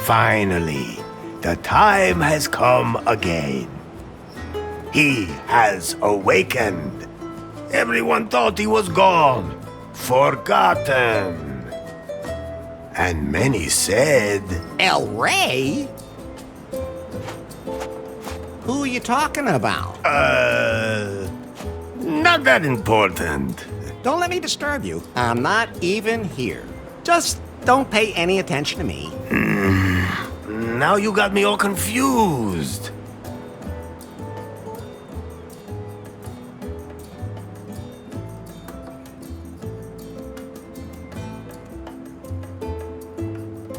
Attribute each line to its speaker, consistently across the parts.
Speaker 1: Finally, the time has come again. He has awakened. Everyone thought he was gone, forgotten. And many said,
Speaker 2: El Rey? Who are you talking about?
Speaker 1: Not that important.
Speaker 2: Don't let me disturb you. I'm not even here. Just don't pay any attention to me.
Speaker 1: Now you got me all confused.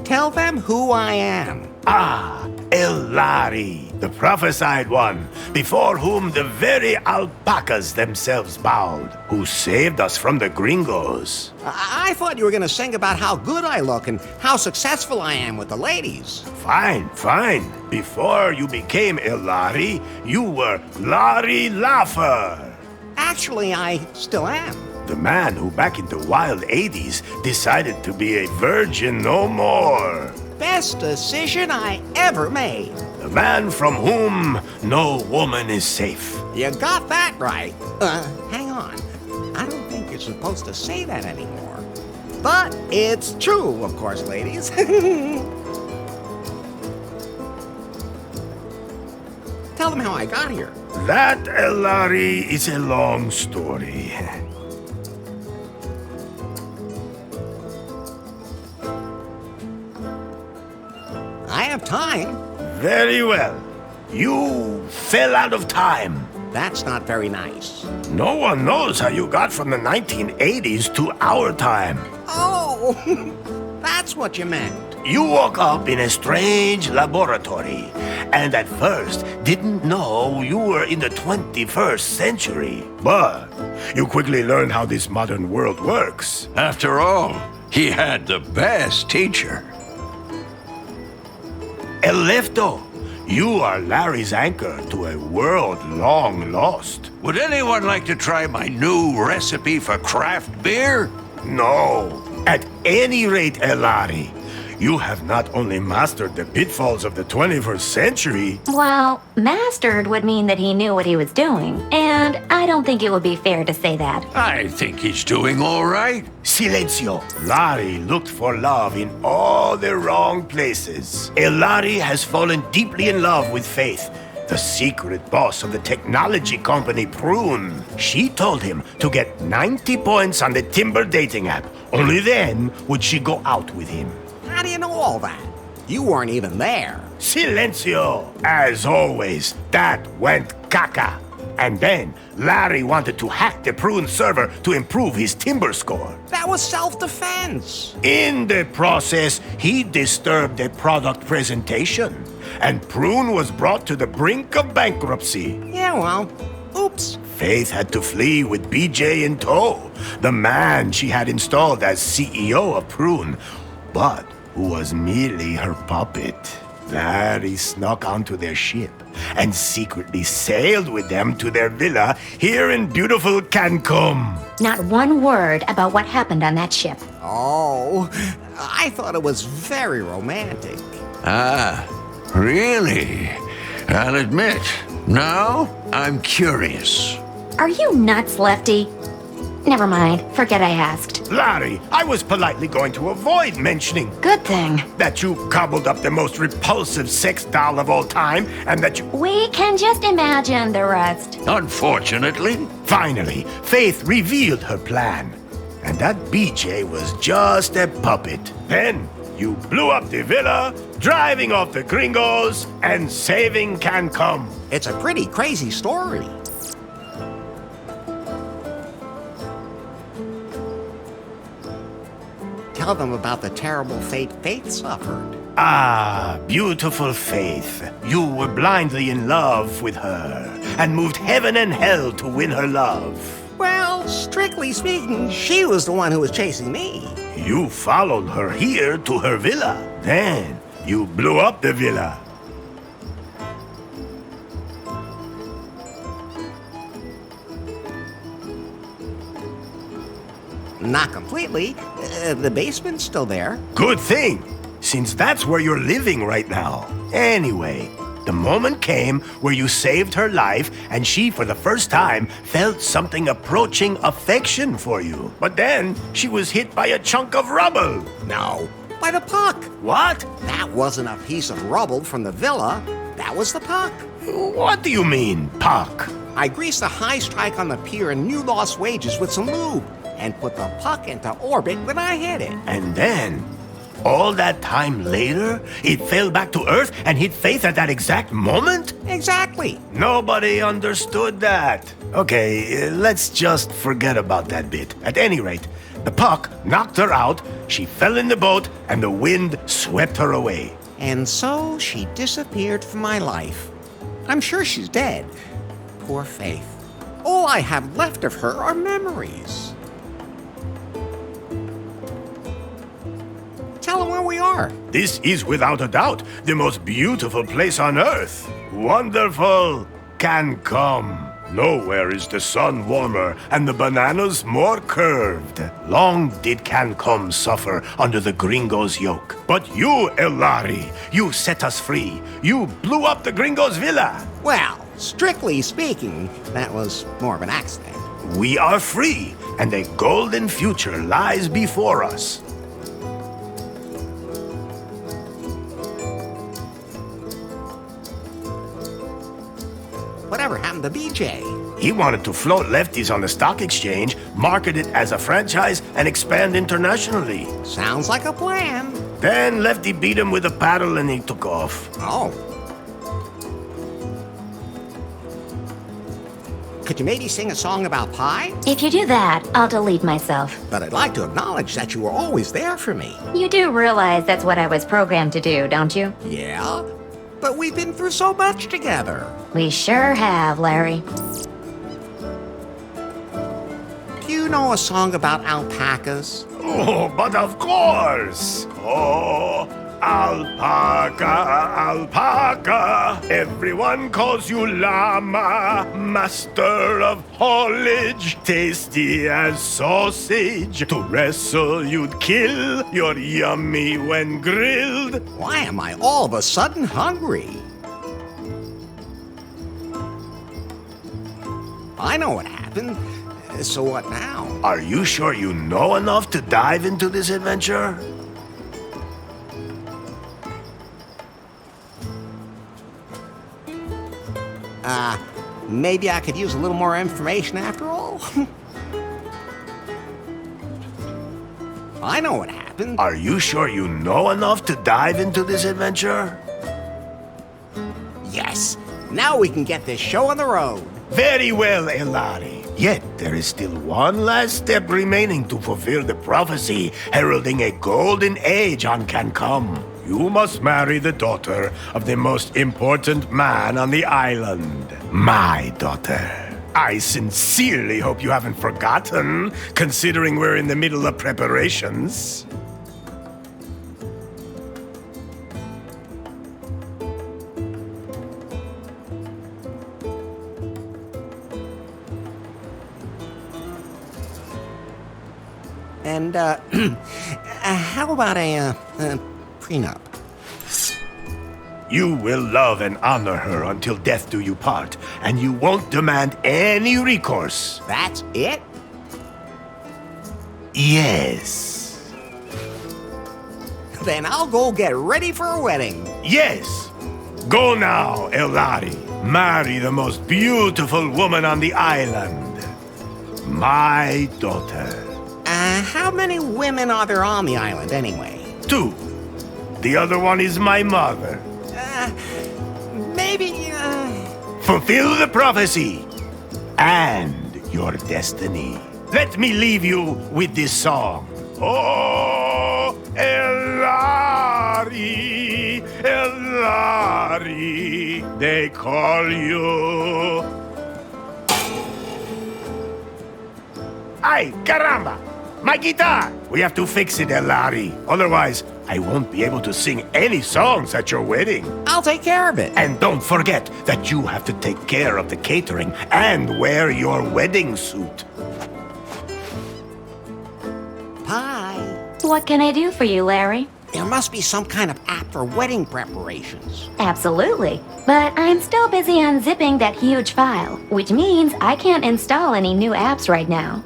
Speaker 2: Tell them who I am.
Speaker 1: Ah, Elari, the prophesied one, before whom the very alpacas themselves bowed, who saved us from the gringos.
Speaker 2: I thought you were going to sing about how good I look and how successful I am with the ladies.
Speaker 1: Fine, fine. Before you became Elari, you were Larry Laugher.
Speaker 2: Actually, I still am.
Speaker 1: The man who back in the wild 80s decided to be a virgin no more.
Speaker 2: Best decision I ever made.
Speaker 1: The man from whom no woman is safe.
Speaker 2: You got that right. Hang on. I don't think you're supposed to say that anymore. But it's true, of course, ladies. Tell them how I got here.
Speaker 1: That, Elari, is a long story.
Speaker 2: I have time.
Speaker 1: Very well. You fell out of time.
Speaker 2: That's not very nice.
Speaker 1: No one knows how you got from the 1980s to our time.
Speaker 2: Oh, that's what you meant.
Speaker 1: You woke up in a strange laboratory, and at first didn't know you were in the 21st century. But you quickly learned how this modern world works.
Speaker 3: After all, he had the best teacher.
Speaker 1: Elefto, You are Larry's anchor to a world long lost.
Speaker 3: Would anyone like to try my new recipe for craft beer?
Speaker 1: No. At any rate, Larry, you have not only mastered the pitfalls of the 21st century.
Speaker 4: Well, mastered would mean that he knew what he was doing, and I don't think it would be fair to say that.
Speaker 3: I think he's doing all right.
Speaker 1: Silencio. Larry looked for love in all the wrong places. Larry has fallen deeply in love with Faith, the secret boss of the technology company Prune. She told him to get 90 points on the Timber dating app. Only then would she go out with him.
Speaker 2: How do you know all that? You weren't even there.
Speaker 1: Silencio! As always, that went caca. And then, Larry wanted to hack the Prune server to improve his Timber score.
Speaker 2: That was self-defense.
Speaker 1: In the process, he disturbed the product presentation, and Prune was brought to the brink of bankruptcy.
Speaker 2: Yeah, well, oops.
Speaker 1: Faith had to flee with BJ in tow, the man she had installed as CEO of Prune, but who was merely her puppet. Larry snuck onto their ship and secretly sailed with them to their villa here in beautiful Cancun.
Speaker 4: Not one word about what happened on that ship.
Speaker 2: Oh, I thought it was very romantic.
Speaker 3: Ah, really? I'll admit, now I'm curious.
Speaker 4: Are you nuts, Lefty? Never mind. Forget I asked.
Speaker 1: Larry, I was politely going to avoid mentioning
Speaker 4: Good thing.
Speaker 1: that you cobbled up the most repulsive sex doll of all time and that you...
Speaker 4: We can just imagine the rest.
Speaker 3: Unfortunately,
Speaker 1: Finally, Faith revealed her plan. And that BJ was just a puppet. Then you blew up the villa, driving off the gringos, and saving Cancun.
Speaker 2: It's a pretty crazy story. Tell them about the terrible fate Faith suffered.
Speaker 1: Ah, beautiful Faith. You were blindly in love with her and moved heaven and hell to win her love.
Speaker 2: Well, strictly speaking, she was the one who was chasing me.
Speaker 1: You followed her here to her villa. Then you blew up the villa.
Speaker 2: Not completely. The basement's still there.
Speaker 1: Good thing, since that's where you're living right now. Anyway, the moment came where you saved her life and she, for the first time, felt something approaching affection for you. But then she was hit by a chunk of rubble.
Speaker 2: No, by the puck.
Speaker 1: What?
Speaker 2: That wasn't a piece of rubble from the villa. That was the puck.
Speaker 1: What do you mean, puck?
Speaker 2: I greased a high strike on the pier in New Lost Wages with some lube and put the puck into orbit when I hit it.
Speaker 1: And then, all that time later, it fell back to Earth and hit Faith at that exact moment?
Speaker 2: Exactly.
Speaker 1: Nobody understood that. Okay, let's just forget about that bit. At any rate, the puck knocked her out, she fell in the boat, and the wind swept her away.
Speaker 2: And so she disappeared from my life. I'm sure she's dead. Poor Faith. All I have left of her are memories. Tell her where we are.
Speaker 1: This is without a doubt the most beautiful place on Earth. Wonderful Cancun. Nowhere is the sun warmer and the bananas more curved. Long did Cancun suffer under the gringos' yoke. But you, Larry, you set us free. You blew up the gringos' villa.
Speaker 2: Well, strictly speaking, that was more of an accident.
Speaker 1: We are free, and a golden future lies before us.
Speaker 2: Whatever happened to BJ?
Speaker 1: He wanted to float lefties on the stock exchange, market it as a franchise, and expand internationally.
Speaker 2: Sounds like a plan.
Speaker 1: Then Lefty beat him with a paddle and he took off.
Speaker 2: Oh. Could you maybe sing a song about pie?
Speaker 4: If you do that, I'll delete myself.
Speaker 2: But I'd like to acknowledge that you were always there for me.
Speaker 4: You do realize that's what I was programmed to do, don't you?
Speaker 2: Yeah, but we've been through so much together.
Speaker 4: We sure have, Larry.
Speaker 2: Do you know a song about alpacas?
Speaker 1: Oh, but of course. Oh, Alpaca, alpaca, everyone calls you llama, master of haulage, tasty as sausage. To wrestle you'd kill, you're yummy when grilled.
Speaker 2: Why am I all of a sudden hungry? I know what happened. So what now?
Speaker 1: Are you sure you know enough to dive into this adventure?
Speaker 2: Maybe I could use a little more information after all? I know what happened.
Speaker 1: Are you sure you know enough to dive into this adventure?
Speaker 2: Yes. Now we can get this show on the road.
Speaker 1: Very well, Elari. Yet there is still one last step remaining to fulfill the prophecy heralding a golden age on can come. You must marry the daughter of the most important man on the island. My daughter. I sincerely hope you haven't forgotten, considering we're in the middle of preparations.
Speaker 2: And, how about a prenup?
Speaker 1: You will love and honor her until death do you part, and you won't demand any recourse.
Speaker 2: That's it?
Speaker 1: Yes.
Speaker 2: Then I'll go get ready for a wedding.
Speaker 1: Yes. Go now, Elari. Marry the most beautiful woman on the island. My daughter.
Speaker 2: How many women are there on the island anyway?
Speaker 1: 2. The other one is my mother.
Speaker 2: Maybe,
Speaker 1: Fulfill the prophecy and your destiny. Let me leave you with this song. Oh, Elari, Elari, they call you. Ay, caramba! My guitar! We have to fix it, Elari. Otherwise, I won't be able to sing any songs at your wedding.
Speaker 2: I'll take care of it.
Speaker 1: And don't forget that you have to take care of the catering and wear your wedding suit.
Speaker 2: Pie.
Speaker 4: What can I do for you, Larry?
Speaker 2: There must be some kind of app for wedding preparations.
Speaker 4: Absolutely. But I'm still busy unzipping that huge file, which means I can't install any new apps right now.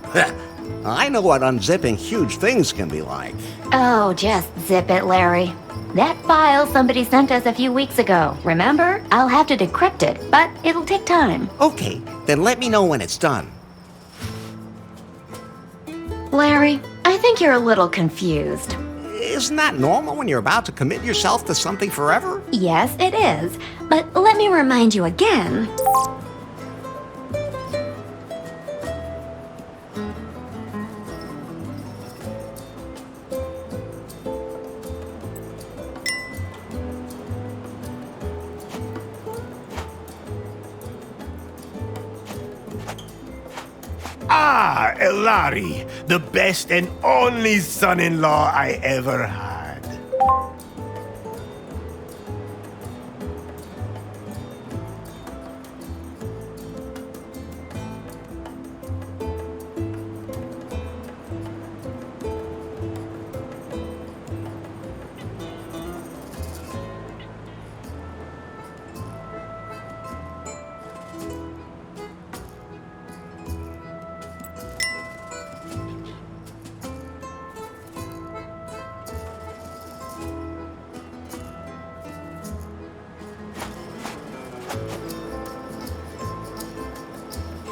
Speaker 2: I know what unzipping huge things can be like.
Speaker 4: Oh, just zip it, Larry. That file somebody sent us a few weeks ago, remember? I'll have to decrypt it, but it'll take time.
Speaker 2: Okay, then let me know when it's done.
Speaker 4: Larry, I think you're a little confused.
Speaker 2: Isn't that normal when you're about to commit yourself to something forever?
Speaker 4: Yes, it is. But let me remind you again.
Speaker 1: Ah, Elari, the best and only son-in-law I ever had.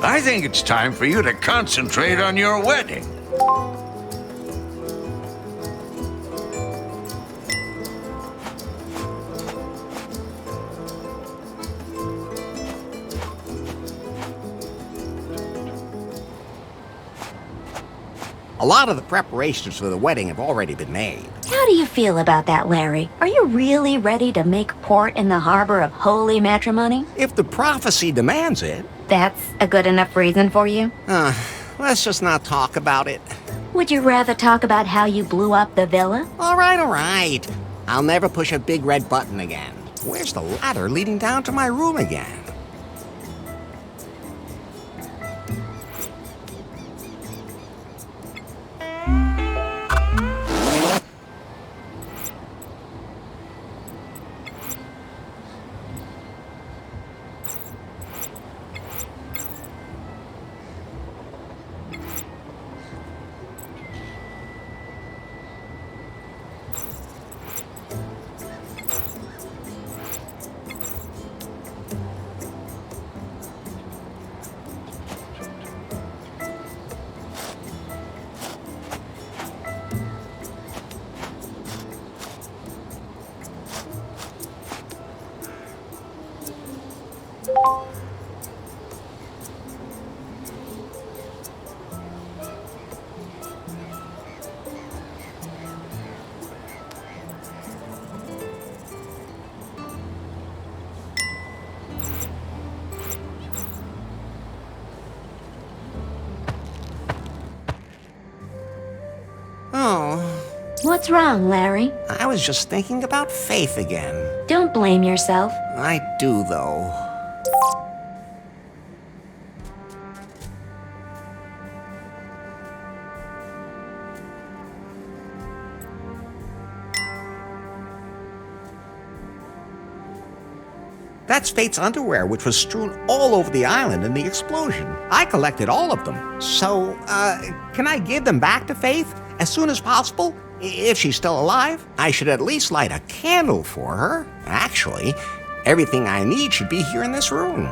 Speaker 3: I think it's time for you to concentrate on your wedding.
Speaker 2: A lot of the preparations for the wedding have already been made.
Speaker 4: How do you feel about that, Larry? Are you really ready to make port in the harbor of holy matrimony?
Speaker 2: If the prophecy demands it.
Speaker 4: That's a good enough reason for you?
Speaker 2: Let's just not talk about it.
Speaker 4: Would you rather talk about how you blew up the villa?
Speaker 2: All right. I'll never push a big red button again. Where's the ladder leading down to my room again? Oh,
Speaker 4: What's wrong, Larry?
Speaker 2: I was just thinking about Faith again.
Speaker 4: Don't blame yourself.
Speaker 2: I do, though. That's Faith's underwear, which was strewn all over the island in the explosion. I collected all of them. So, can I give them back to Faith as soon as possible? If she's still alive, I should at least light a candle for her. Actually, everything I need should be here in this room.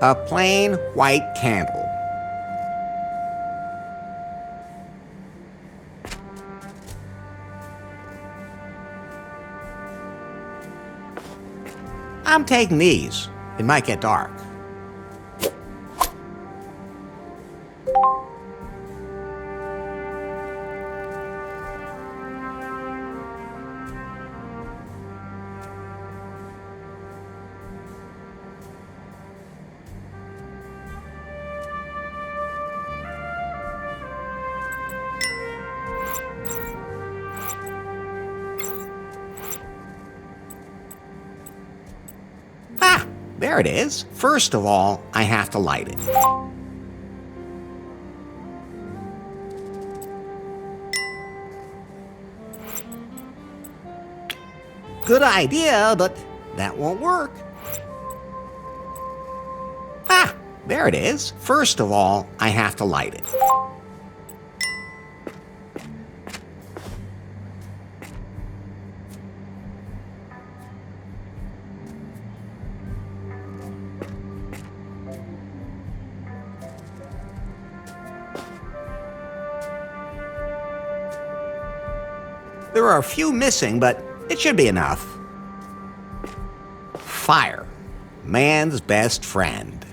Speaker 2: A plain white candle. I'm taking these. It might get dark. There it is. First of all, I have to light it. Good idea, but that won't work. There it is. First of all, I have to light it. There are a few missing, but it should be enough. Fire, man's best friend.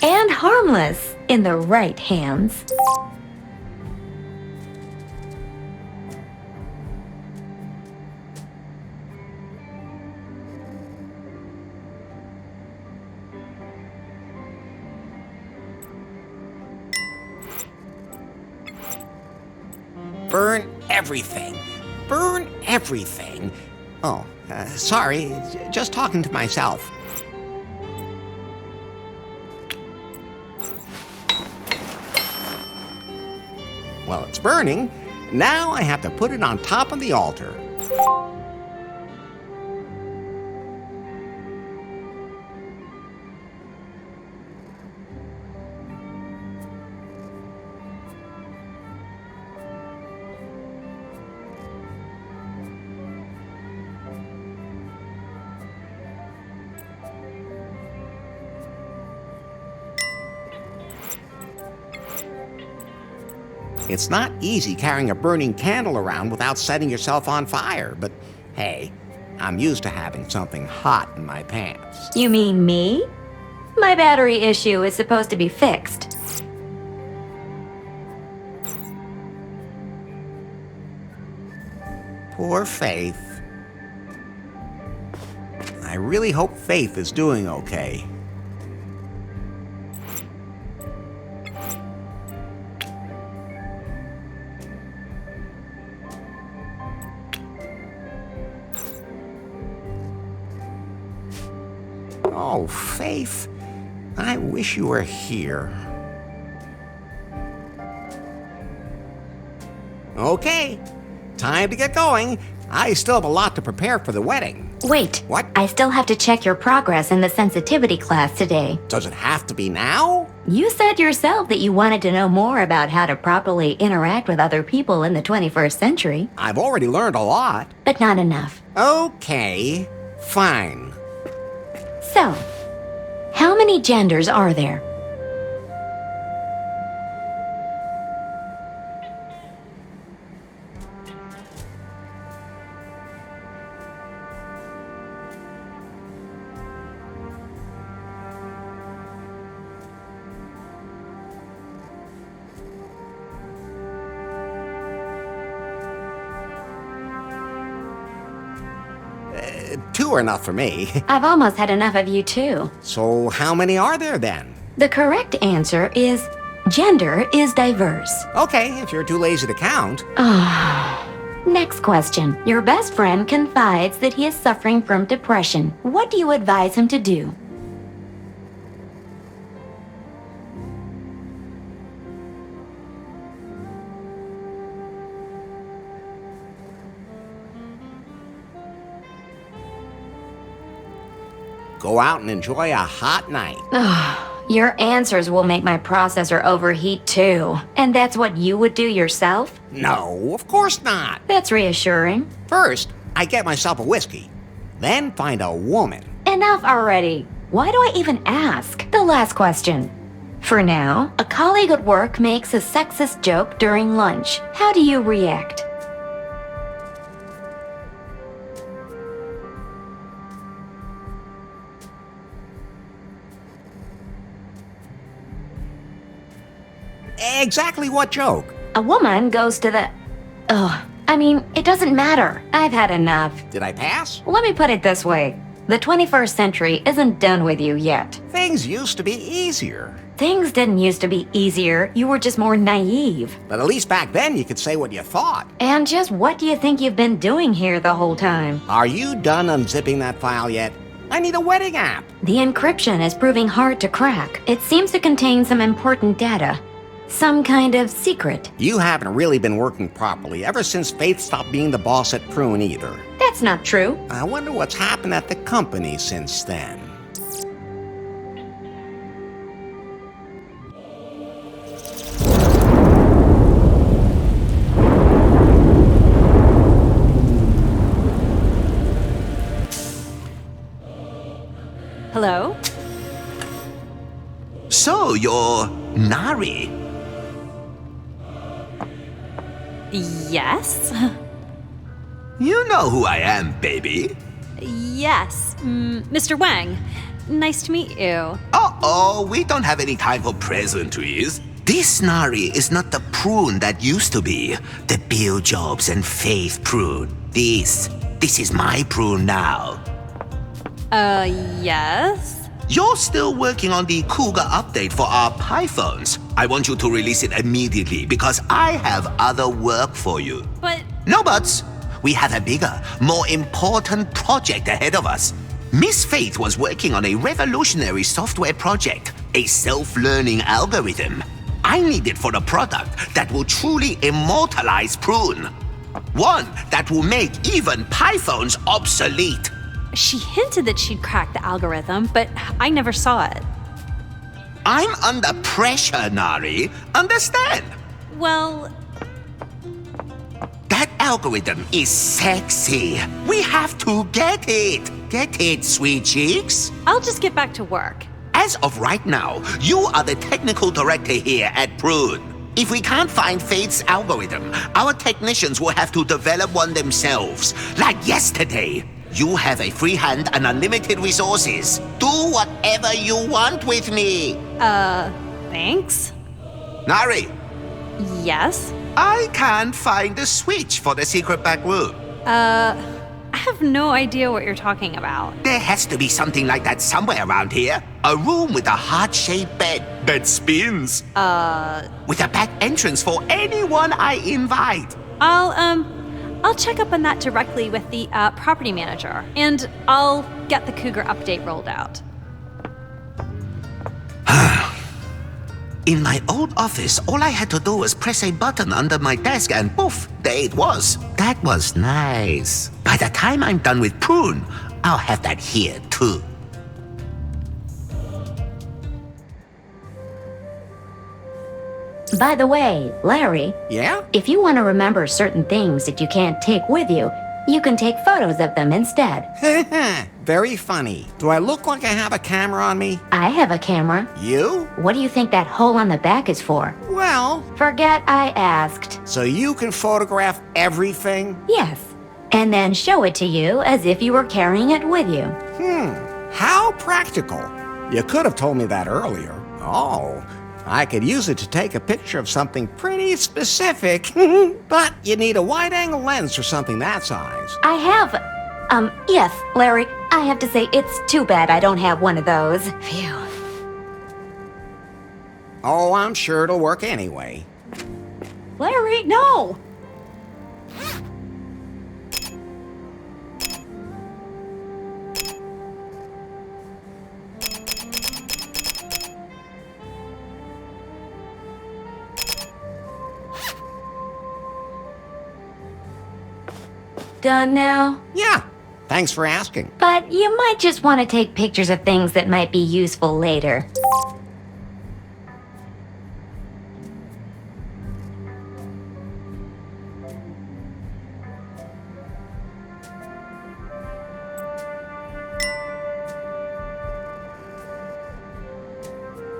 Speaker 4: And harmless in the right hands.
Speaker 2: Burn everything. Burn everything. Oh, sorry, just talking to myself. Well, it's burning. Now I have to put it on top of the altar. It's not easy carrying a burning candle around without setting yourself on fire, but hey, I'm used to having something hot in my pants.
Speaker 4: You mean me? My battery issue is supposed to be fixed.
Speaker 2: Poor Faith. I really hope Faith is doing okay. Oh, Faith, I wish you were here. Okay, time to get going. I still have a lot to prepare for the wedding.
Speaker 4: Wait.
Speaker 2: What?
Speaker 4: I still have to check your progress in the sensitivity class today.
Speaker 2: Does it have to be now?
Speaker 4: You said yourself that you wanted to know more about how to properly interact with other people in the 21st century.
Speaker 2: I've already learned a lot.
Speaker 4: But not enough.
Speaker 2: Okay, fine.
Speaker 4: So, how many genders are there?
Speaker 2: Two are enough for me.
Speaker 4: I've almost had enough of you too.
Speaker 2: So how many are there then?
Speaker 4: The correct answer is gender is diverse.
Speaker 2: Okay, if you're too lazy to count.
Speaker 4: Next question. Your best friend confides that he is suffering from depression. What do you advise him to do?
Speaker 2: Go out and enjoy a hot night.
Speaker 4: Your answers will make my processor overheat too. And that's what you would do yourself?
Speaker 2: No, of course not.
Speaker 4: That's reassuring.
Speaker 2: First, I get myself a whiskey. Then find a woman.
Speaker 4: Enough already. Why do I even ask? The last question. For now, a colleague at work makes a sexist joke during lunch. How do you react?
Speaker 2: Exactly what joke?
Speaker 4: A woman goes to the... it doesn't matter. I've had enough.
Speaker 2: Did I pass?
Speaker 4: Let me put it this way. The 21st century isn't done with you yet.
Speaker 2: Things used to be easier.
Speaker 4: Things didn't used to be easier. You were just more naive.
Speaker 2: But at least back then you could say what you thought.
Speaker 4: And just what do you think you've been doing here the whole time?
Speaker 2: Are you done unzipping that file yet? I need a wedding app.
Speaker 4: The encryption is proving hard to crack. It seems to contain some important data. Some kind of secret.
Speaker 2: You haven't really been working properly ever since Faith stopped being the boss at Prune either.
Speaker 4: That's not true.
Speaker 2: I wonder what's happened at the company since then.
Speaker 5: Hello?
Speaker 3: So, you're Nari?
Speaker 5: Yes?
Speaker 3: You know who I am, baby.
Speaker 5: Yes. Mr. Wang. Nice to meet you.
Speaker 3: Uh-oh, we don't have any time for pleasantries. This Nari is not the Prune that used to be. The Bill Jobs and Faith Prune. This is my Prune now.
Speaker 5: Yes?
Speaker 3: You're still working on the Cougar update for our Pythons. I want you to release it immediately because I have other work for you.
Speaker 5: But...
Speaker 3: No buts. We have a bigger, more important project ahead of us. Miss Faith was working on a revolutionary software project, a self-learning algorithm. I need it for a product that will truly immortalize Prune. One that will make even Pythons obsolete.
Speaker 5: She hinted that she'd cracked the algorithm, but I never saw it.
Speaker 3: I'm under pressure, Nari. Understand?
Speaker 5: Well...
Speaker 3: That algorithm is sexy. We have to get it. Get it, sweet cheeks?
Speaker 5: I'll just get back to work.
Speaker 3: As of right now, you are the technical director here at Prune. If we can't find Faith's algorithm, our technicians will have to develop one themselves. Like yesterday. You have a free hand and unlimited resources. Do whatever you want with me.
Speaker 5: Thanks?
Speaker 3: Nari,
Speaker 5: Yes?
Speaker 3: I can't find the switch for the secret back room.
Speaker 5: I have no idea what you're talking about.
Speaker 3: There has to be something like that somewhere around here. A room with a heart-shaped bed that spins. With a back entrance for anyone I invite.
Speaker 5: I'll check up on that directly with the property manager, and I'll get the Cougar update rolled out.
Speaker 3: In my old office, all I had to do was press a button under my desk and poof, there it was. That was nice. By the time I'm done with Prune, I'll have that here too.
Speaker 4: By the way, Larry,
Speaker 2: Yeah?
Speaker 4: if you want to remember certain things that you can't take with you, you can take photos of them instead.
Speaker 2: Very funny. Do I look like I have a camera on me?
Speaker 4: I have a camera.
Speaker 2: You?
Speaker 4: What do you think that hole on the back is for?
Speaker 2: Well,
Speaker 4: Forget I asked.
Speaker 2: so you can photograph everything?
Speaker 4: Yes. And then show it to you as if you were carrying it with you.
Speaker 2: How practical. You could have told me that earlier. Oh, I could use it to take a picture of something pretty specific. But you need a wide-angle lens for something that size.
Speaker 4: I have. Yes, Larry, I have to say it's too bad I don't have one of those. Phew.
Speaker 2: Oh, I'm sure it'll work anyway.
Speaker 5: Larry, no!
Speaker 4: Done now?
Speaker 2: Yeah, thanks for asking.
Speaker 4: But you might just want to take pictures of things that might be useful later.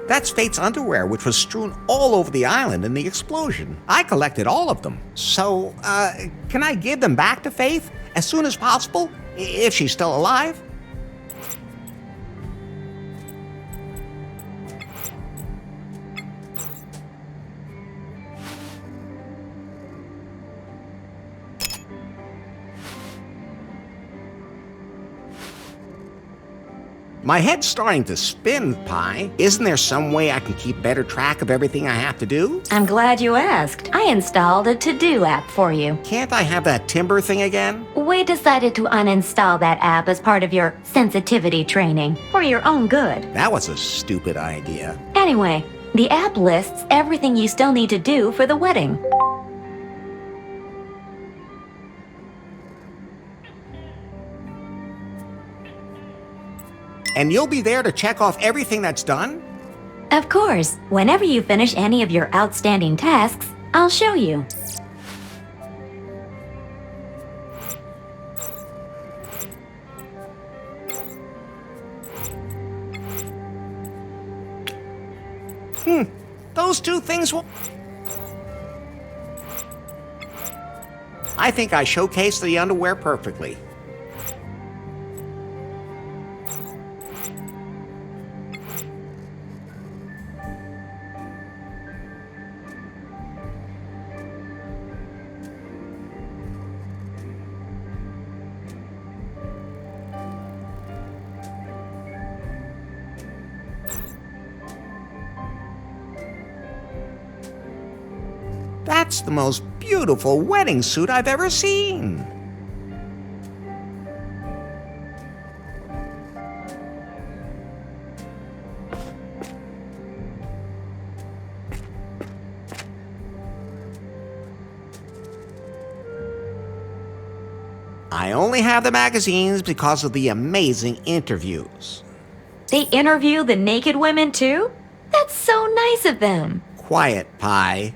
Speaker 2: That's Fate's underwear, which was strewn all over the island in the explosion. I collected all of them. So, can I give them back to Faith as soon as possible? If she's still alive? My head's starting to spin, Pi. Isn't there some way I can keep better track of everything I have to do?
Speaker 4: I'm glad you asked. I installed a to-do app for you.
Speaker 2: Can't I have that timber thing again?
Speaker 4: We decided to uninstall that app as part of your sensitivity training, for your own good.
Speaker 2: That was a stupid idea.
Speaker 4: Anyway, the app lists everything you still need to do for the wedding.
Speaker 2: And you'll be there to check off everything that's done?
Speaker 4: Of course, whenever you finish any of your outstanding tasks, I'll show you.
Speaker 2: Those two things will... I think I showcased the underwear perfectly. That's the most beautiful wedding suit I've ever seen. I only have the magazines because of the amazing interviews.
Speaker 4: They interview the naked women too? That's so nice of them.
Speaker 2: Quiet, Pi.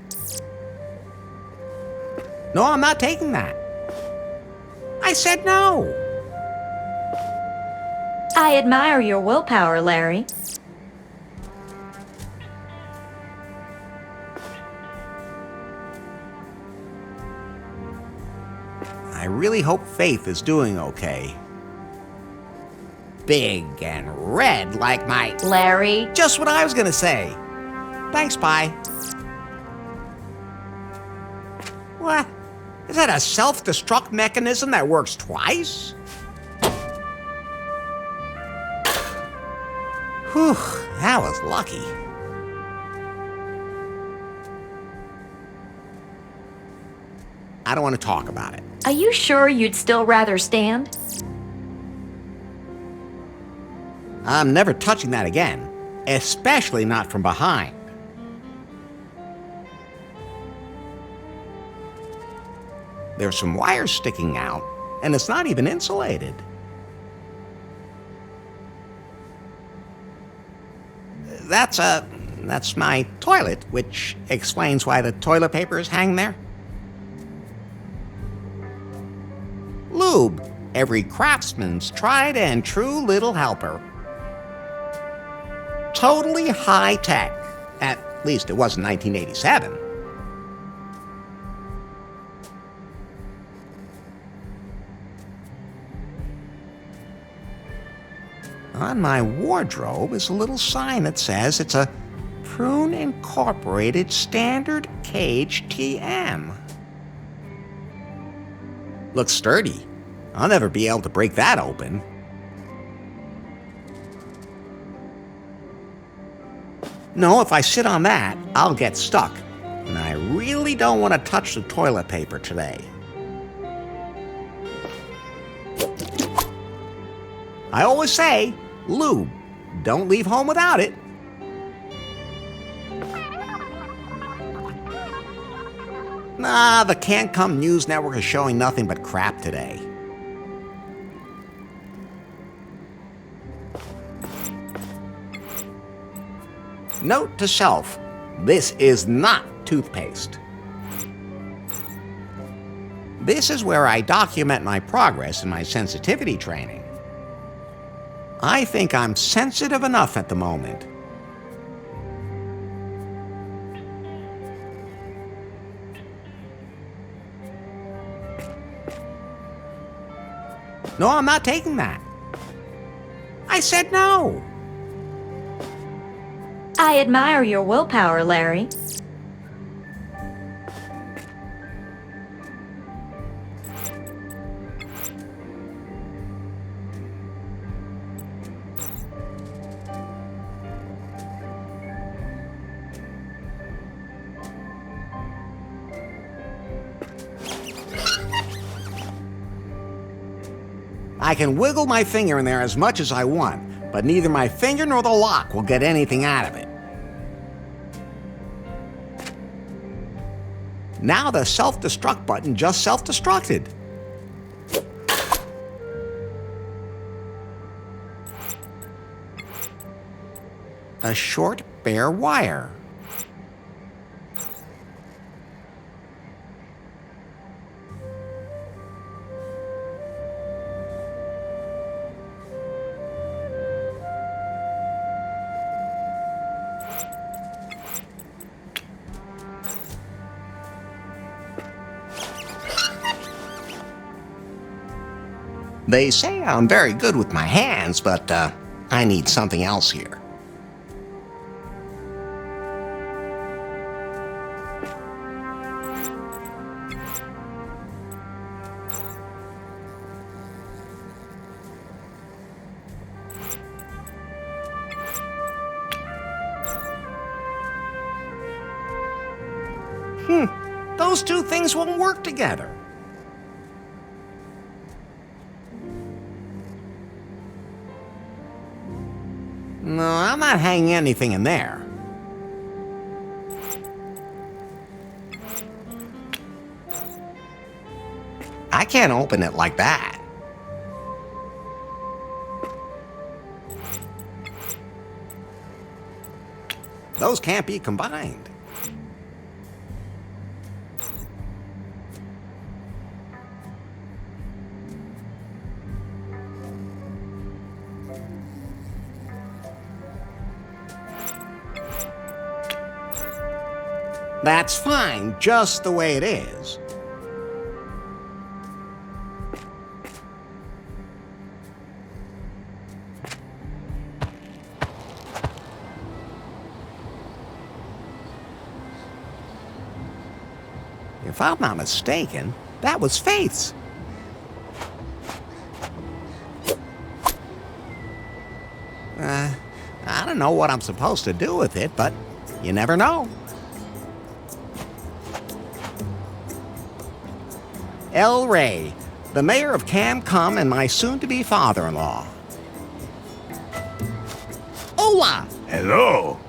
Speaker 2: No, I'm not taking that. I said no.
Speaker 4: I admire your willpower, Larry.
Speaker 2: I really hope Faith is doing okay. Big and red like my...
Speaker 4: Larry?
Speaker 2: Just what I was gonna say. Thanks, Pi. What? Is that a self-destruct mechanism that works twice? Whew, that was lucky. I don't want to talk about it.
Speaker 4: Are you sure you'd still rather stand?
Speaker 2: I'm never touching that again, especially not from behind. There's some wires sticking out, and it's not even insulated. That's my toilet, which explains why the toilet paper is hanging there. Lube, every craftsman's tried and true little helper. Totally high tech. At least it was in 1987. On my wardrobe is a little sign that says it's a Prune Incorporated Standard Cage TM. Looks sturdy. I'll never be able to break that open. No, if I sit on that, I'll get stuck. And I really don't want to touch the toilet paper today. I always say, lube. Don't leave home without it. Nah, the Can't Come News Network is showing nothing but crap today. Note to self, this is not toothpaste. This is where I document my progress in my sensitivity training. I think I'm sensitive enough at the moment. No, I'm not taking that. I said no.
Speaker 4: I admire your willpower, Larry.
Speaker 2: I can wiggle my finger in there as much as I want, but neither my finger nor the lock will get anything out of it. Now the self-destruct button just self-destructed. A short, bare wire. They say I'm very good with my hands, but I need something else here. Those two things won't work together. No, I'm not hanging anything in there. I can't open it like that. Those can't be combined. That's fine, just the way it is. If I'm not mistaken, that was Faith's. I don't know what I'm supposed to do with it, but you never know. El Rey, the mayor of Cam and my soon-to-be father-in-law. Hola!
Speaker 1: Hello.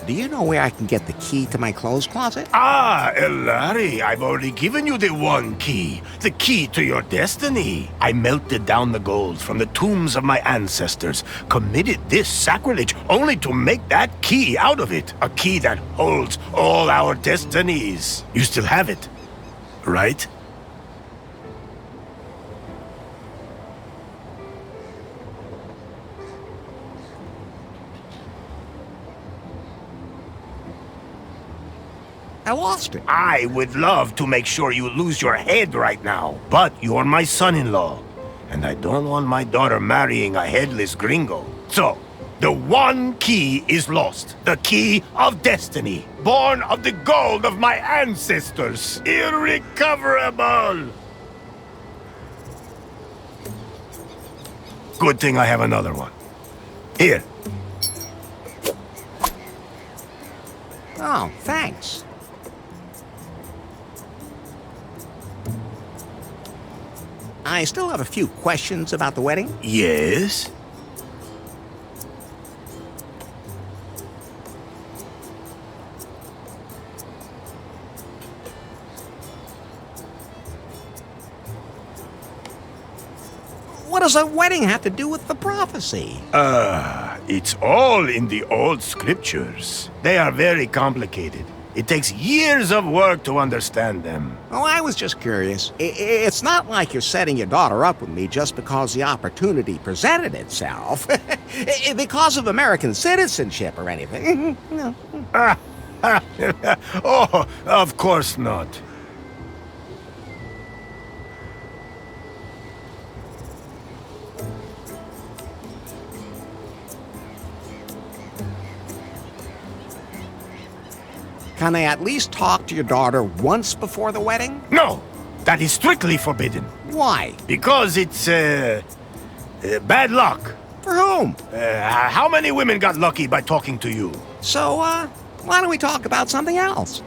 Speaker 2: Do you know where I can get the key to my clothes closet?
Speaker 1: Ah, Larry, I've already given you the one key. The key to your destiny. I melted down the gold from the tombs of my ancestors, committed this sacrilege only to make that key out of it. A key that holds all our destinies. You still have it, right?
Speaker 2: I lost it.
Speaker 1: I would love to make sure you lose your head right now, but you're my son-in-law, and I don't want my daughter marrying a headless gringo. So, the one key is lost. The key of destiny, born of the gold of my ancestors. Irrecoverable! Good thing I have another one. Here.
Speaker 2: Oh, thanks. I still have a few questions about the wedding.
Speaker 1: Yes?
Speaker 2: What does a wedding have to do with the prophecy?
Speaker 1: It's all in the old scriptures. They are very complicated. It takes years of work to understand them.
Speaker 2: Oh, I was just curious. It's not like you're setting your daughter up with me just because the opportunity presented itself. Because of American citizenship or anything. No.
Speaker 1: Oh, of course not.
Speaker 2: Can I at least talk to your daughter once before the wedding?
Speaker 1: No, that is strictly forbidden.
Speaker 2: Why?
Speaker 1: Because it's, bad luck.
Speaker 2: For whom?
Speaker 1: How many women got lucky by talking to you?
Speaker 2: So, why don't we talk about something else?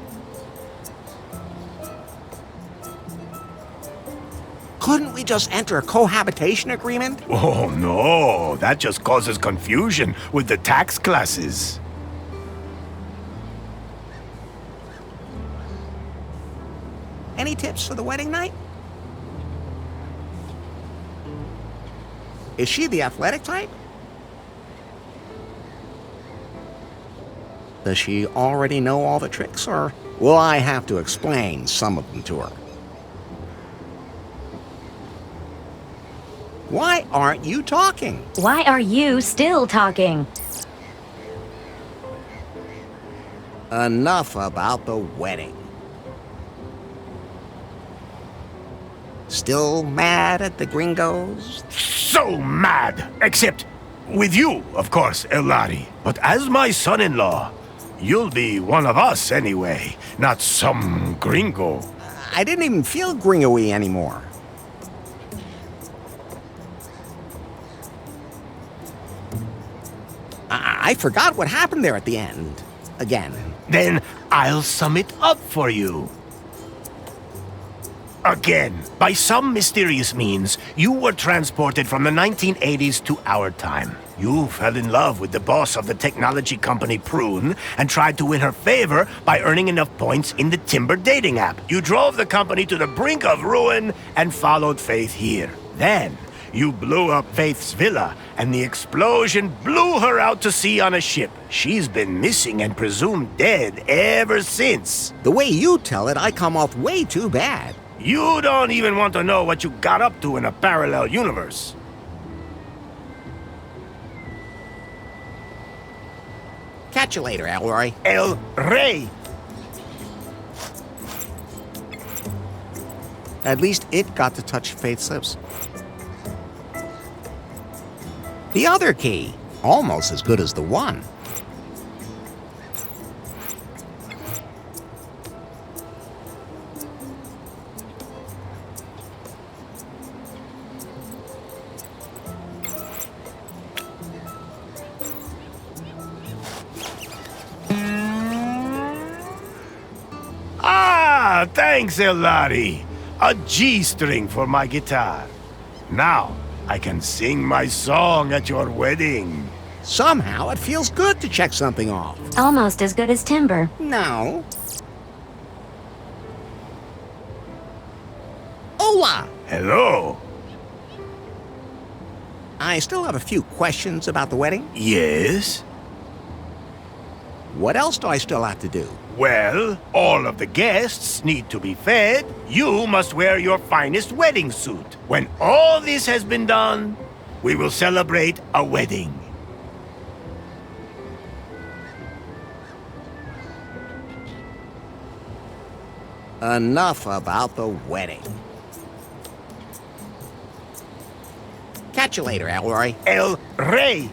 Speaker 2: Couldn't we just enter a cohabitation agreement?
Speaker 1: Oh, no, that just causes confusion with the tax classes.
Speaker 2: Any tips for the wedding night? Is she the athletic type? Does she already know all the tricks, or will I have to explain some of them to her? Why aren't you talking?
Speaker 4: Why are you still talking?
Speaker 2: Enough about the wedding. Still mad at the gringos?
Speaker 1: So mad! Except with you, of course, Elari. But as my son-in-law, you'll be one of us anyway, not some gringo.
Speaker 2: I didn't even feel gringo-y anymore. I forgot what happened there at the end. Again.
Speaker 1: Then I'll sum it up for you. Again, by some mysterious means, you were transported from the 1980s to our time. You fell in love with the boss of the technology company Prune and tried to win her favor by earning enough points in the Timber dating app. You drove the company to the brink of ruin and followed Faith here. Then, you blew up Faith's villa, and the explosion blew her out to sea on a ship. She's been missing and presumed dead ever since.
Speaker 2: The way you tell it, I come off way too bad.
Speaker 1: You don't even want to know what you got up to in a parallel universe.
Speaker 2: Catch you later, Elroy.
Speaker 1: El Rey.
Speaker 2: At least it got to touch Faith's lips. The other key, almost as good as the one.
Speaker 1: Ah, thanks, Elari. A G-string for my guitar. Now, I can sing my song at your wedding.
Speaker 2: Somehow it feels good to check something off.
Speaker 4: Almost as good as timber.
Speaker 2: No. Hola!
Speaker 1: Hello.
Speaker 2: I still have a few questions about the wedding.
Speaker 1: Yes?
Speaker 2: What else do I still have to do?
Speaker 1: Well, all of the guests need to be fed. You must wear your finest wedding suit. When all this has been done, we will celebrate a wedding.
Speaker 2: Enough about the wedding. Catch you later, Elroy.
Speaker 1: El Rey.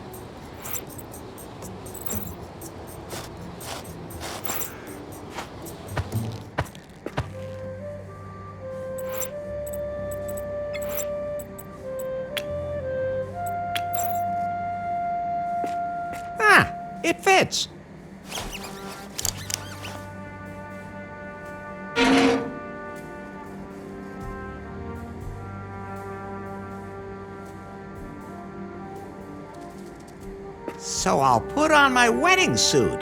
Speaker 2: Ah, it fits. So I'll put on my wedding suit.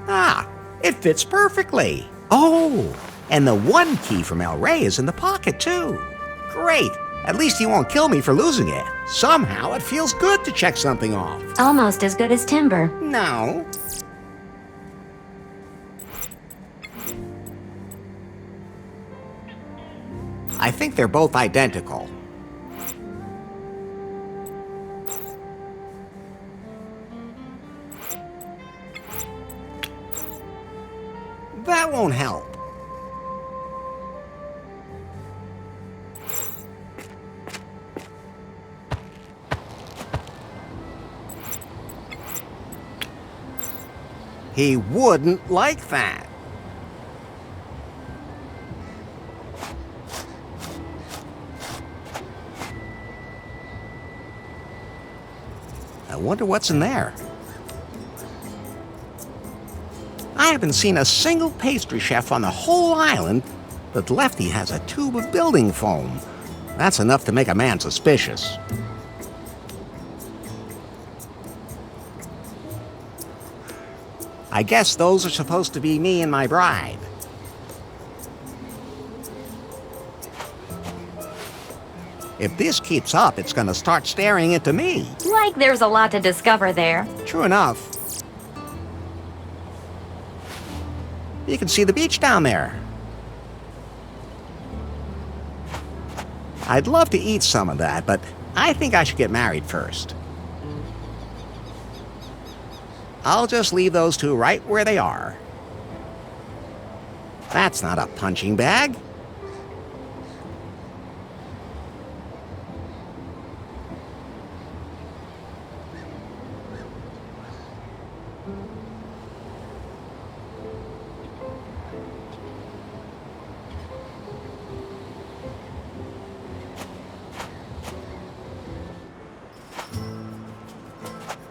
Speaker 2: Ah, it fits perfectly. Oh, and the one key from El Rey is in the pocket, too. Great. At least he won't kill me for losing it. Somehow it feels good to check something off.
Speaker 4: Almost as good as timber.
Speaker 2: No. I think they're both identical. That won't help. He wouldn't like that. I wonder what's in there. I haven't seen a single pastry chef on the whole island, but Lefty has a tube of building foam. That's enough to make a man suspicious. I guess those are supposed to be me and my bride. If this keeps up, it's gonna start staring into me.
Speaker 4: Like there's a lot to discover there.
Speaker 2: True enough. You can see the beach down there. I'd love to eat some of that, but I think I should get married first. I'll just leave those two right where they are. That's not a punching bag.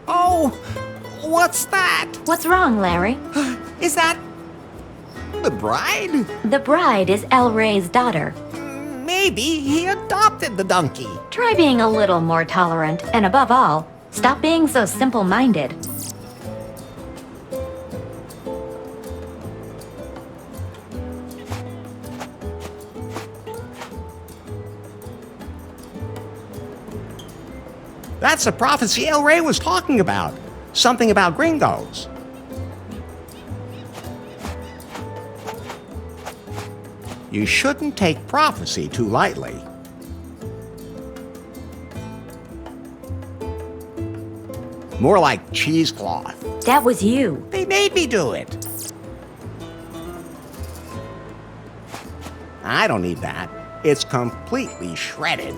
Speaker 2: Oh, what's that?
Speaker 4: What's wrong, Larry?
Speaker 2: Is that the bride?
Speaker 4: The bride is El Rey's daughter.
Speaker 2: Maybe he adopted the donkey.
Speaker 4: Try being a little more tolerant, and above all, stop being so simple-minded.
Speaker 2: That's the prophecy El Rey was talking about. Something about gringos. You shouldn't take prophecy too lightly. More like cheesecloth.
Speaker 4: That was you.
Speaker 2: They made me do it. I don't need that. It's completely shredded.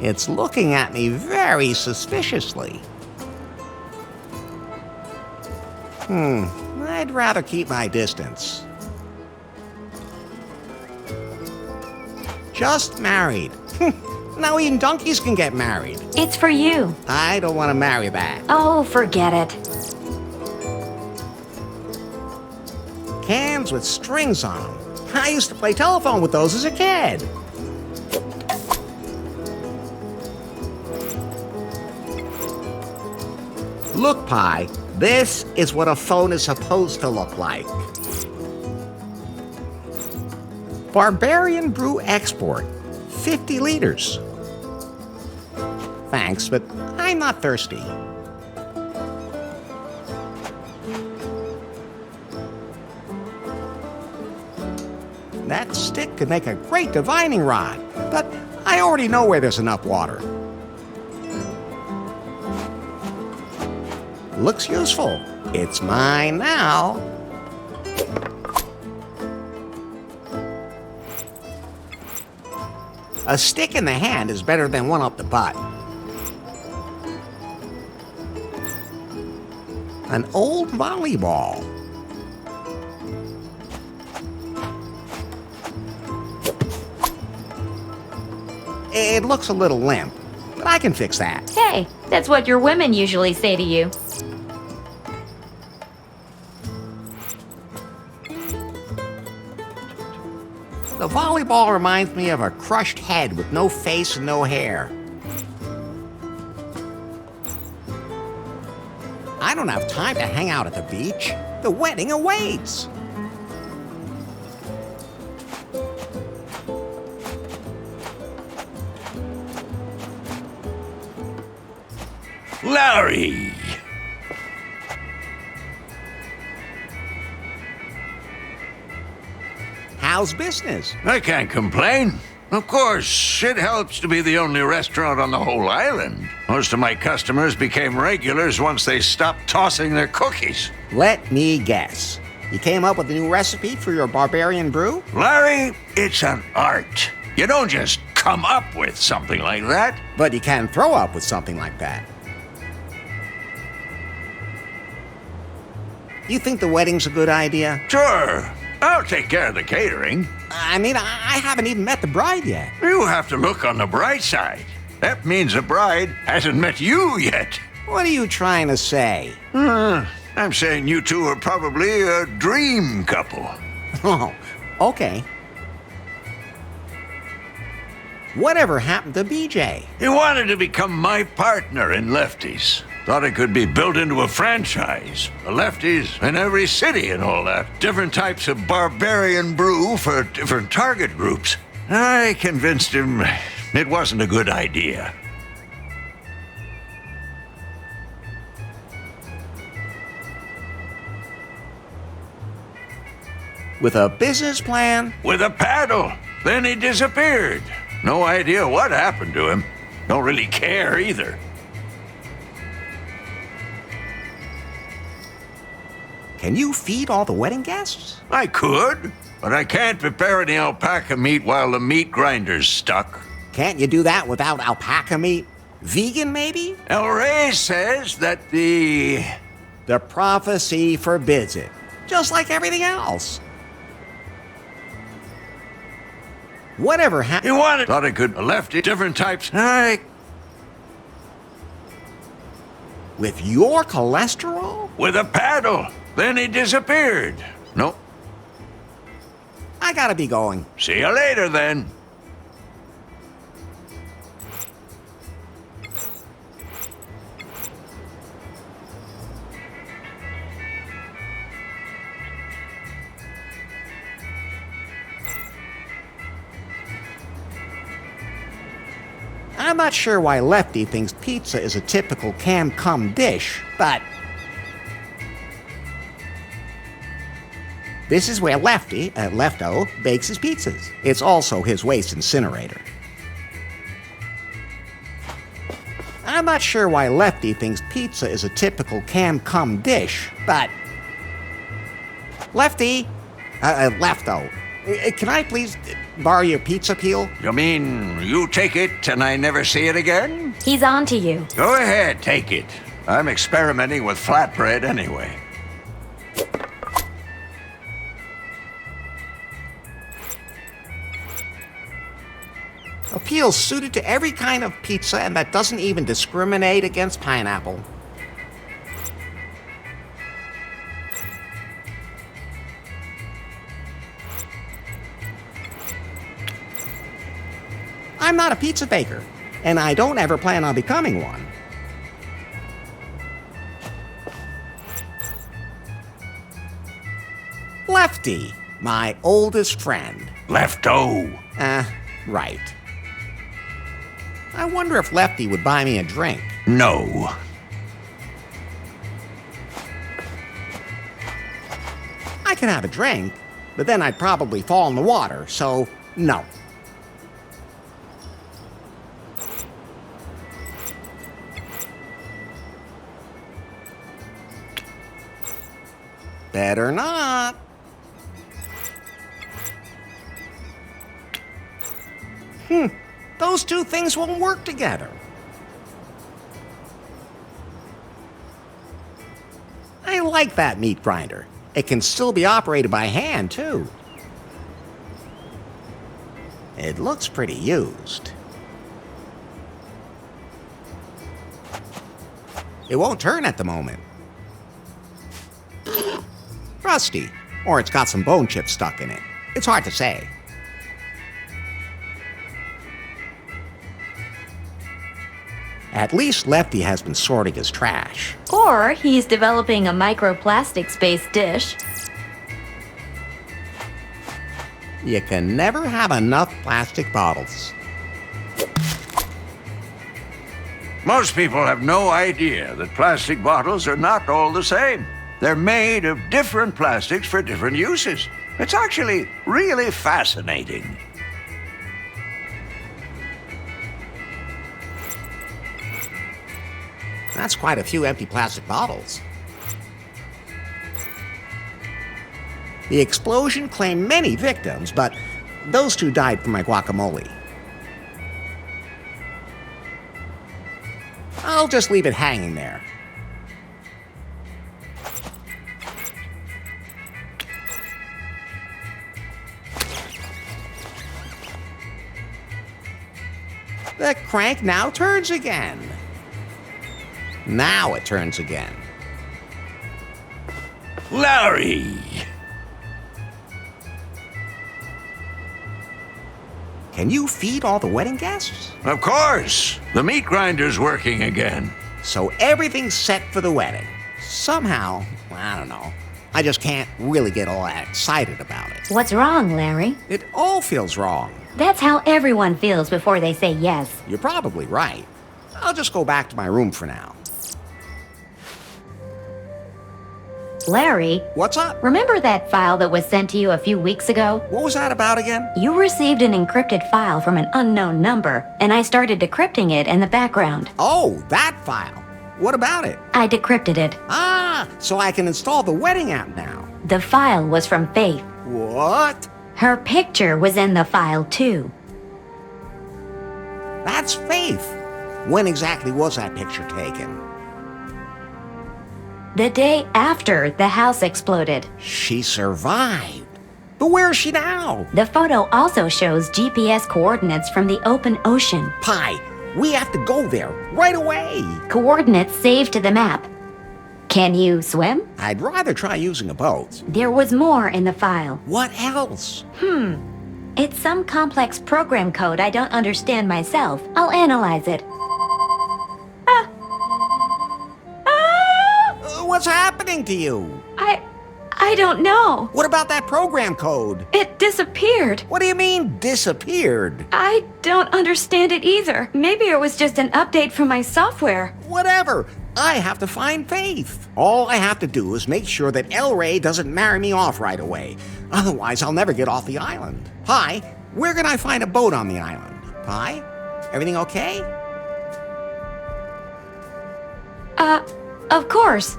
Speaker 2: It's looking at me very suspiciously. I'd rather keep my distance. Just married. Now even donkeys can get married.
Speaker 4: It's for you.
Speaker 2: I don't want to marry that.
Speaker 4: Oh, forget it.
Speaker 2: Cans with strings on them. I used to play telephone with those as a kid. Look, Pi, this is what a phone is supposed to look like. Barbarian Brew Export, 50 liters. Thanks, but I'm not thirsty. That stick could make a great divining rod, but I already know where there's enough water. Looks useful. It's mine now. A stick in the hand is better than one up the butt. An old volleyball. It looks a little limp, but I can fix that.
Speaker 4: Hey, that's what your women usually say to you.
Speaker 2: The volleyball reminds me of a crushed head with no face and no hair. I don't have time to hang out at the beach. The wedding awaits.
Speaker 1: Larry!
Speaker 2: How's business?
Speaker 6: I can't complain. Of course, it helps to be the only restaurant on the whole island. Most of my customers became regulars once they stopped tossing their cookies.
Speaker 2: Let me guess. You came up with a new recipe for your barbarian brew?
Speaker 6: Larry, it's an art. You don't just come up with something like that.
Speaker 2: But you can throw up with something like that. You think the wedding's a good idea?
Speaker 6: Sure, I'll take care of the catering.
Speaker 2: I mean, I haven't even met the bride yet.
Speaker 6: You have to look on the bright side. That means the bride hasn't met you yet.
Speaker 2: What are you trying to say?
Speaker 6: I'm saying you two are probably a dream couple.
Speaker 2: Oh, okay. Whatever happened to BJ?
Speaker 6: He wanted to become my partner in Lefties. Thought it could be built into a franchise. The Lefties in every city and all that. Different types of barbarian brew for different target groups. I convinced him it wasn't a good idea.
Speaker 2: With a business plan?
Speaker 6: With a paddle. Then he disappeared. No idea what happened to him. Don't really care either.
Speaker 2: Can you feed all the wedding guests?
Speaker 6: I could, but I can't prepare any alpaca meat while the meat grinder's stuck.
Speaker 2: Can't you do that without alpaca meat? Vegan, maybe?
Speaker 6: El Rey says that the
Speaker 2: prophecy forbids it, just like everything else. Whatever happened?
Speaker 6: He wanted. Thought I could left it different types.
Speaker 2: With your cholesterol?
Speaker 6: With a paddle. Then he disappeared. Nope.
Speaker 2: I gotta be going.
Speaker 6: See you later then.
Speaker 2: I'm not sure why Lefty thinks pizza is a typical cam-cum dish, but this is where Lefty, Lefto, bakes his pizzas. It's also his waste incinerator. I'm not sure why Lefty thinks pizza is a typical cam-cum dish, but Lefty, Lefto, Can I please borrow your pizza peel?
Speaker 6: You mean you take it and I never see it again?
Speaker 4: He's on to you.
Speaker 6: Go ahead, take it. I'm experimenting with flatbread anyway.
Speaker 2: A peel suited to every kind of pizza and that doesn't even discriminate against pineapple. I'm not a pizza baker, and I don't ever plan on becoming one. Lefty, my oldest friend.
Speaker 6: Lefto.
Speaker 2: Right. I wonder if Lefty would buy me a drink.
Speaker 6: No.
Speaker 2: I could have a drink, but then I'd probably fall in the water, so no. Better not. Those two things won't work together. I like that meat grinder. It can still be operated by hand, too. It looks pretty used. It won't turn at the moment. Rusty, or it's got some bone chips stuck in it. It's hard to say. At least Lefty has been sorting his trash.
Speaker 4: Or he's developing a microplastics-based dish.
Speaker 2: You can never have enough plastic bottles.
Speaker 6: Most people have no idea that plastic bottles are not all the same. They're made of different plastics for different uses. It's actually really fascinating.
Speaker 2: That's quite a few empty plastic bottles. The explosion claimed many victims, but those two died from my guacamole. I'll just leave it hanging there. The crank now turns again. Now it turns again.
Speaker 6: Larry!
Speaker 2: Can you feed all the wedding guests?
Speaker 6: Of course! The meat grinder's working again.
Speaker 2: So everything's set for the wedding. Somehow, I don't know, I just can't really get all that excited about it.
Speaker 4: What's wrong, Larry?
Speaker 2: It all feels wrong.
Speaker 4: That's how everyone feels before they say yes.
Speaker 2: You're probably right. I'll just go back to my room for now.
Speaker 4: Larry,
Speaker 2: What's up?
Speaker 4: remember that file that was sent to you a few weeks ago?
Speaker 2: What was that about again?
Speaker 4: You received an encrypted file from an unknown number, and I started decrypting it in the background.
Speaker 2: Oh, that file. What about it?
Speaker 4: I decrypted it.
Speaker 2: Ah, so I can install the wedding app now.
Speaker 4: The file was from Faith.
Speaker 2: What?
Speaker 4: Her picture was in the file, too.
Speaker 2: That's Faith. When exactly was that picture taken?
Speaker 4: The day after the house exploded.
Speaker 2: She survived. But where is she now?
Speaker 4: The photo also shows GPS coordinates from the open ocean.
Speaker 2: Pi, we have to go there right away.
Speaker 4: Coordinates saved to the map. Can you swim?
Speaker 2: I'd rather try using a boat.
Speaker 4: There was more in the file.
Speaker 2: What else?
Speaker 4: It's some complex program code I don't understand myself. I'll analyze it.
Speaker 2: What's happening to you?
Speaker 5: I don't know.
Speaker 2: What about that program code?
Speaker 5: It disappeared.
Speaker 2: What do you mean, disappeared?
Speaker 5: I don't understand it either. Maybe it was just an update from my software.
Speaker 2: Whatever. I have to find Faith. All I have to do is make sure that El Rey doesn't marry me off right away. Otherwise, I'll never get off the island. Pi, where can I find a boat on the island? Pi, everything okay?
Speaker 4: Of course.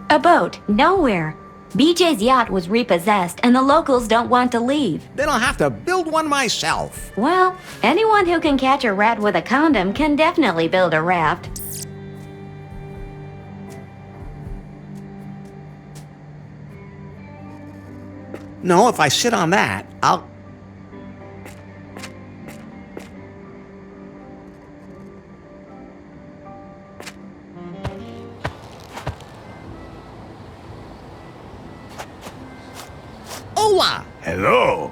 Speaker 4: A boat. Nowhere. BJ's yacht was repossessed and the locals don't want to leave.
Speaker 2: Then I'll have to build one myself.
Speaker 4: Well, anyone who can catch a rat with a condom can definitely build a raft.
Speaker 2: No, if I sit on that, I'll... Hola!
Speaker 1: Hello.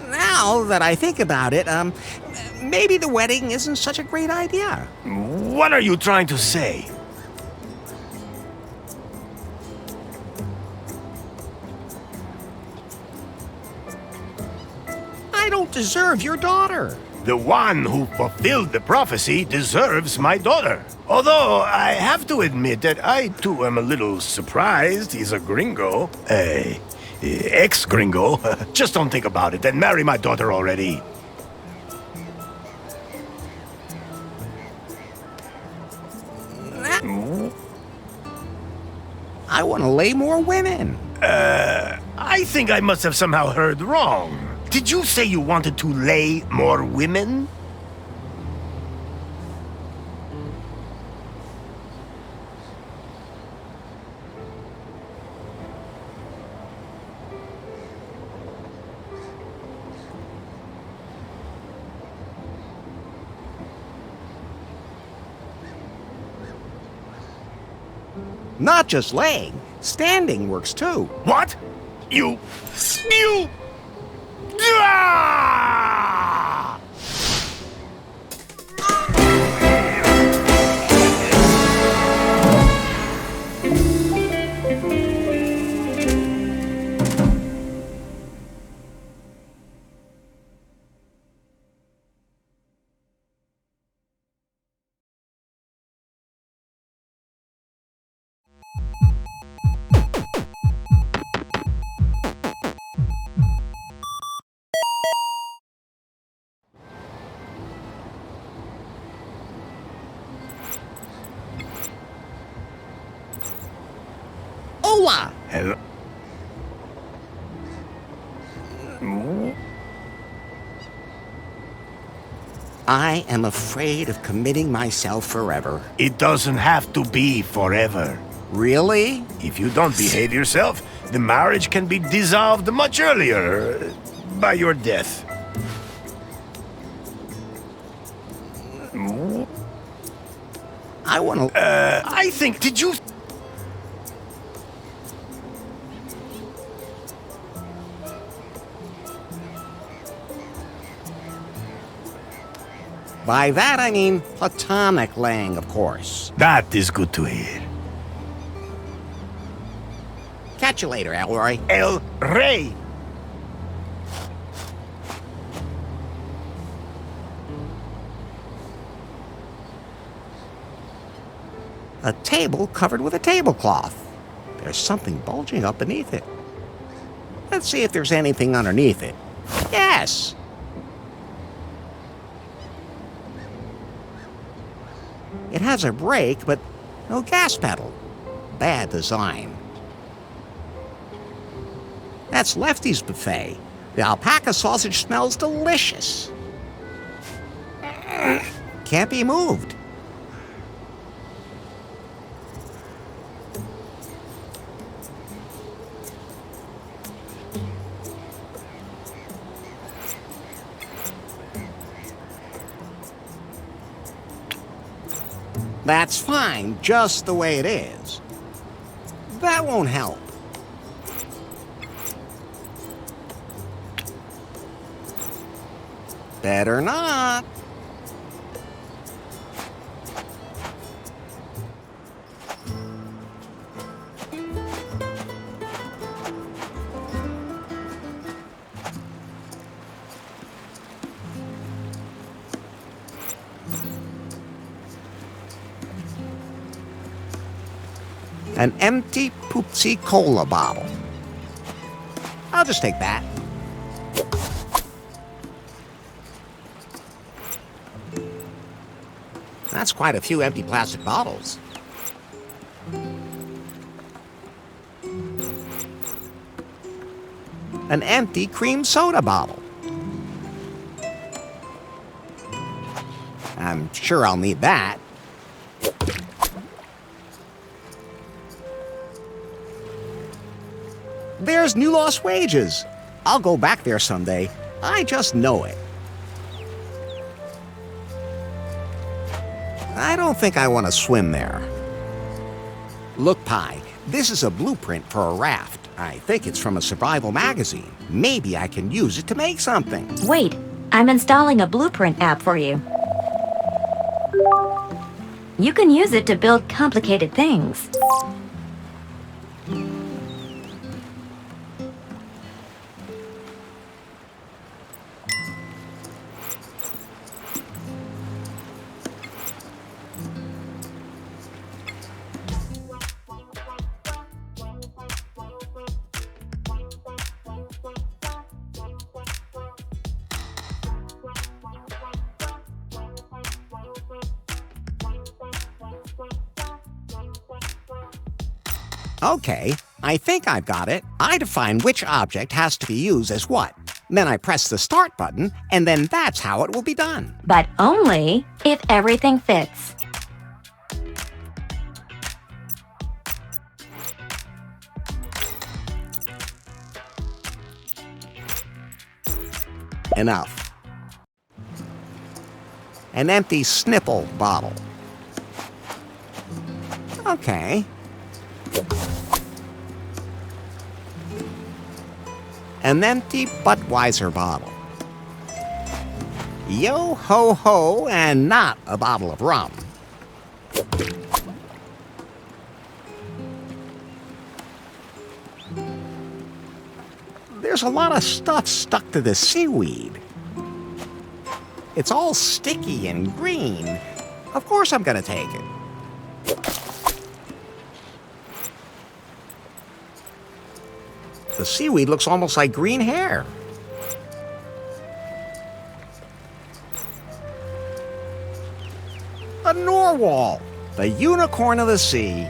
Speaker 2: Now that I think about it, maybe the wedding isn't such a great idea.
Speaker 1: What are you trying to say?
Speaker 2: I don't deserve your daughter.
Speaker 1: The one who fulfilled the prophecy deserves my daughter. Although I have to admit that I too am a little surprised he's a gringo. Ex-gringo. Just don't think about it and marry my daughter already.
Speaker 2: I want to lay more women.
Speaker 1: I think I must have somehow heard wrong. Did you say you wanted to lay more women?
Speaker 2: Not just laying, standing works too.
Speaker 1: What? You... Ah!
Speaker 2: Hola!
Speaker 1: Hello.
Speaker 2: I am afraid of committing myself forever.
Speaker 1: It doesn't have to be forever.
Speaker 2: Really?
Speaker 1: If you don't behave yourself, the marriage can be dissolved much earlier by your death.
Speaker 2: I want to...
Speaker 1: I think... Did you...
Speaker 2: By that I mean platonic laying, of course.
Speaker 1: That is good to hear.
Speaker 2: Catch you later, Elroy.
Speaker 1: El Rey.
Speaker 2: A table covered with a tablecloth. There's something bulging up beneath it. Let's see if there's anything underneath it. Yes! It has a brake, but no gas pedal. Bad design. That's Lefty's buffet. The alpaca sausage smells delicious. Can't be moved. That's fine, just the way it is. That won't help. Better not. An empty poopsie cola bottle. I'll just take that. That's quite a few empty plastic bottles. An empty cream soda bottle. I'm sure I'll need that. There's New Lost Wages. I'll go back there someday. I just know it. I don't think I want to swim there. Look, Pi, this is a blueprint for a raft. I think it's from a survival magazine. Maybe I can use it to make something.
Speaker 4: Wait, I'm installing a blueprint app for you. You can use it to build complicated things.
Speaker 2: Okay, I think I've got it. I define which object has to be used as what. Then I press the start button, and then that's how it will be done.
Speaker 4: But only if everything fits.
Speaker 2: Enough. An empty Snipple bottle. Okay. An empty Budweiser bottle. Yo ho ho, and not a bottle of rum. There's a lot of stuff stuck to this seaweed. It's all sticky and green. Of course I'm gonna take it. The seaweed looks almost like green hair. A narwhal, the unicorn of the sea.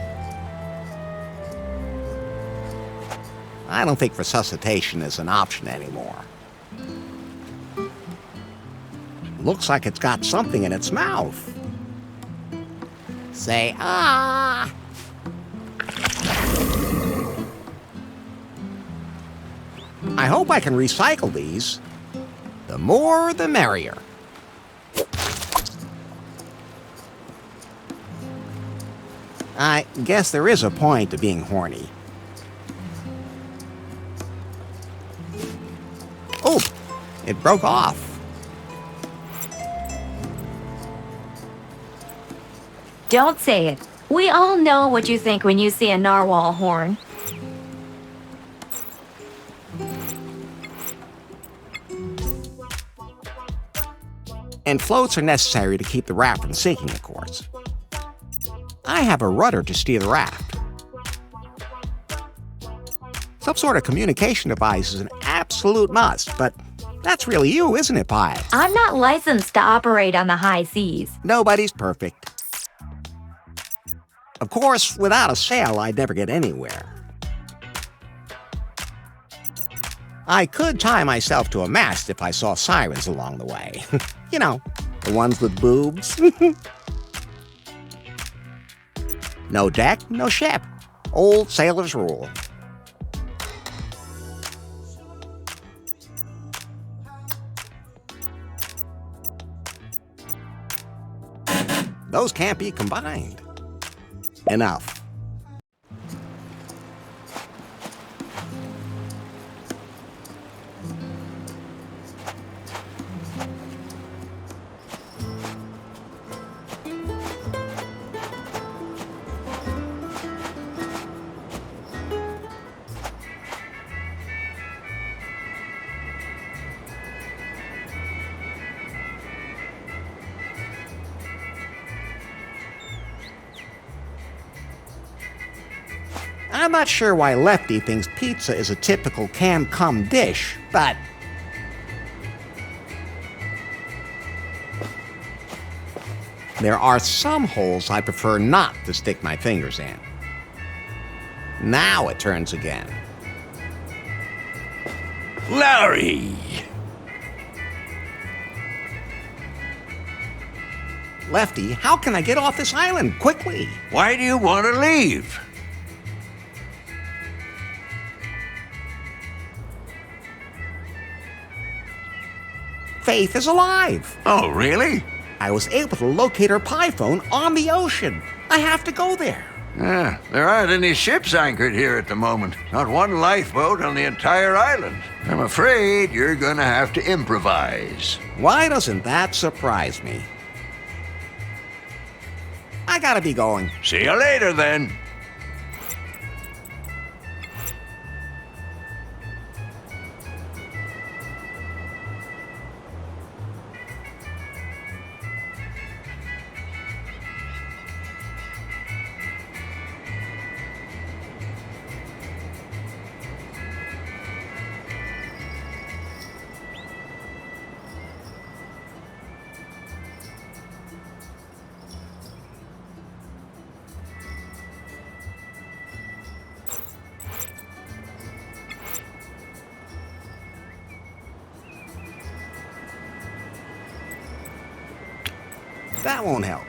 Speaker 2: I don't think resuscitation is an option anymore. Looks like it's got something in its mouth. Say, ah! I hope I can recycle these. The more, the merrier. I guess there is a point to being horny. Oh, it broke off.
Speaker 4: Don't say it. We all know what you think when you see a narwhal horn.
Speaker 2: And floats are necessary to keep the raft from sinking, of course. I have a rudder to steer the raft. Some sort of communication device is an absolute must, but that's really you, isn't it, Pi?
Speaker 4: I'm not licensed to operate on the high seas.
Speaker 2: Nobody's perfect. Of course, without a sail, I'd never get anywhere. I could tie myself to a mast if I saw sirens along the way. You know, the ones with boobs. No deck, no ship. Old sailor's rule. Those can't be combined. Enough. I'm not sure why Lefty thinks pizza is a typical can-cum dish, but there are some holes I prefer not to stick my fingers in. Now it turns again.
Speaker 6: Larry!
Speaker 2: Lefty, how can I get off this island quickly?
Speaker 6: Why do you want to leave?
Speaker 2: Faith is alive.
Speaker 6: Oh, really?
Speaker 2: I was able to locate her pie phone on the ocean. I have to go there.
Speaker 6: There aren't any ships anchored here at the moment. Not one lifeboat on the entire island. I'm afraid you're gonna have to improvise.
Speaker 2: Why doesn't that surprise me? I gotta be going.
Speaker 6: See you later, then.
Speaker 2: That won't help.